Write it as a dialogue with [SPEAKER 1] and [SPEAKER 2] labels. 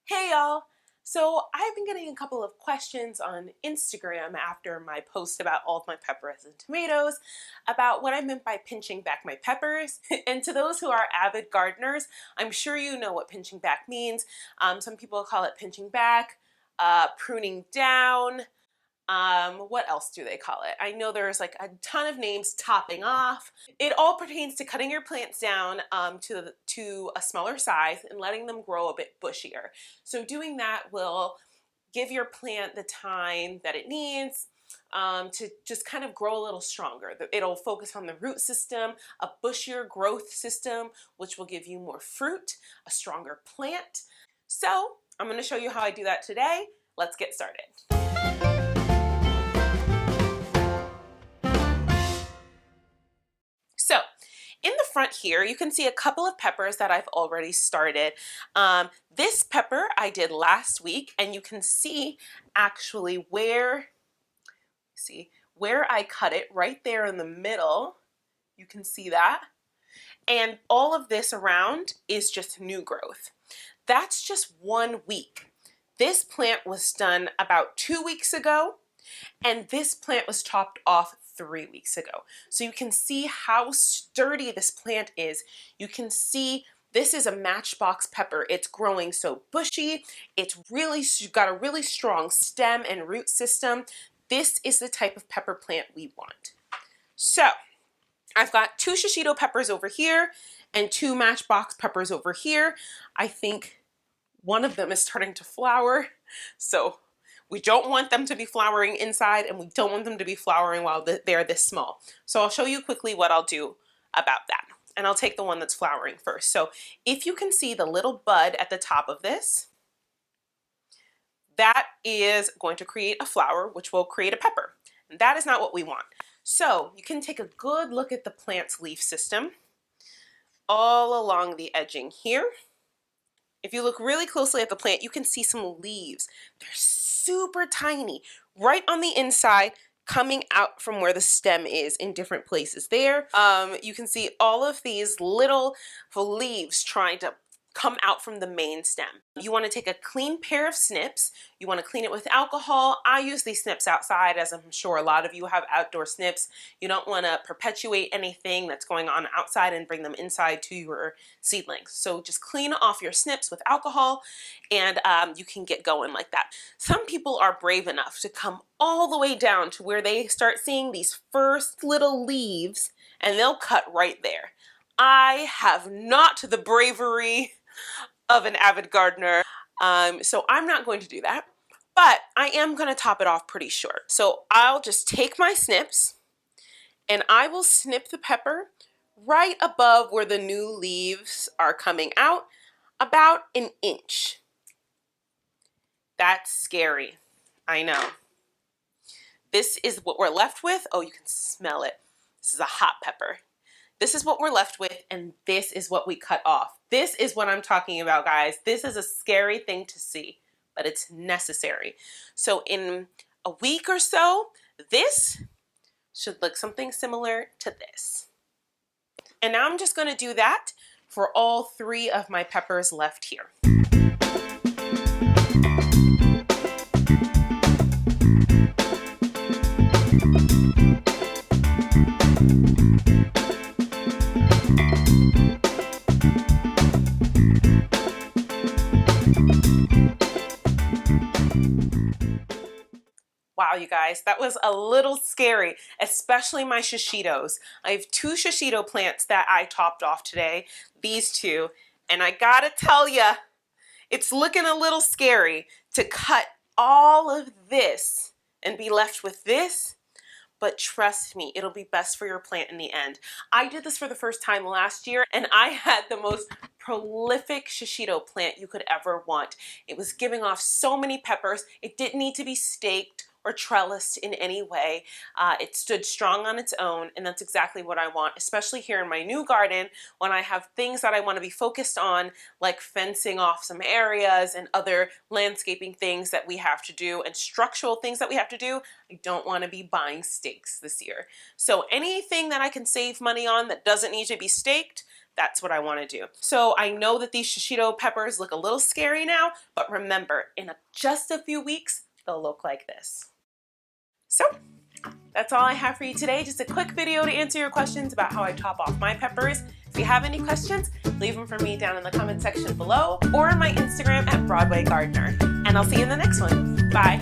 [SPEAKER 1] Hey y'all! So I've been getting a couple of questions on Instagram after my post about all of my peppers and tomatoes about what I meant by pinching back my peppers. And to those who are avid gardeners, I'm sure you know what pinching back means. Some people call it pinching back, pruning down. What else do they call it? I know there's like a ton of names, topping off. It all pertains to cutting your plants down to a smaller size and letting them grow a bit bushier. So doing that will give your plant the time that it needs to just kind of grow a little stronger. It'll focus on the root system, a bushier growth system, which will give you more fruit, a stronger plant. So I'm going to show you how I do that today. Let's get started. So in the front here, you can see a couple of peppers that I've already started. This pepper I did last week, and you can see actually where I cut it right there in the middle. You can see that. And all of this around is just new growth. That's just 1 week. This plant was done about 2 weeks ago, and this plant was chopped off 3 weeks ago. So you can see how sturdy this plant is. You can see this is a matchbox pepper. It's growing so bushy. It's got a really strong stem and root system. This is the type of pepper plant we want. So I've got 2 shishito peppers over here and 2 matchbox peppers over here. I think one of them is starting to flower. So we don't want them to be flowering inside, and we don't want them to be flowering while they're this small. So I'll show you quickly what I'll do about that. And I'll take the one that's flowering first. So if you can see the little bud at the top of this, that is going to create a flower, which will create a pepper. And that is not what we want. So you can take a good look at the plant's leaf system all along the edging here. If you look really closely at the plant, you can see some leaves. They're super tiny, right on the inside, coming out from where the stem is in different places there. You can see all of these little leaves trying to come out from the main stem. You want to take a clean pair of snips. You want to clean it with alcohol. I use these snips outside, as I'm sure a lot of you have outdoor snips. You don't want to perpetuate anything that's going on outside and bring them inside to your seedlings. So just clean off your snips with alcohol, and you can get going like that. Some people are brave enough to come all the way down to where they start seeing these first little leaves, and they'll cut right there. I have not the bravery of an avid gardener, so I'm not going to do that, but I am going to top it off pretty short. So I'll just take my snips and I will snip the pepper right above where the new leaves are coming out, about 1 inch. That's scary, I know. This is what we're left with. Oh, you can smell it. This is a hot pepper. This is what we're left with, and this is what we cut off. This is what I'm talking about, guys. This is a scary thing to see, but it's necessary. So in a week or so, this should look something similar to this. And now I'm just going to do that for all 3 of my peppers left here. Wow, you guys, that was a little scary, especially my shishitos. I have 2 shishito plants that I topped off today, these 2, and I gotta tell ya, it's looking a little scary to cut all of this and be left with this, but trust me, it'll be best for your plant in the end. I did this for the first time last year, and I had the most prolific shishito plant you could ever want. It was giving off so many peppers. It didn't need to be staked or trellised in any way. It stood strong on its own, and that's exactly what I want, especially here in my new garden when I have things that I want to be focused on, like fencing off some areas and other landscaping things that we have to do and structural things that we have to do. I don't want to be buying stakes this year. So anything that I can save money on that doesn't need to be staked, that's what I want to do. So I know that these shishito peppers look a little scary now, but remember, in just a few weeks, they'll look like this. So that's all I have for you today. Just a quick video to answer your questions about how I top off my peppers. If you have any questions, leave them for me down in the comment section below or on my Instagram at Broadway Gardener. And I'll see you in the next one. Bye.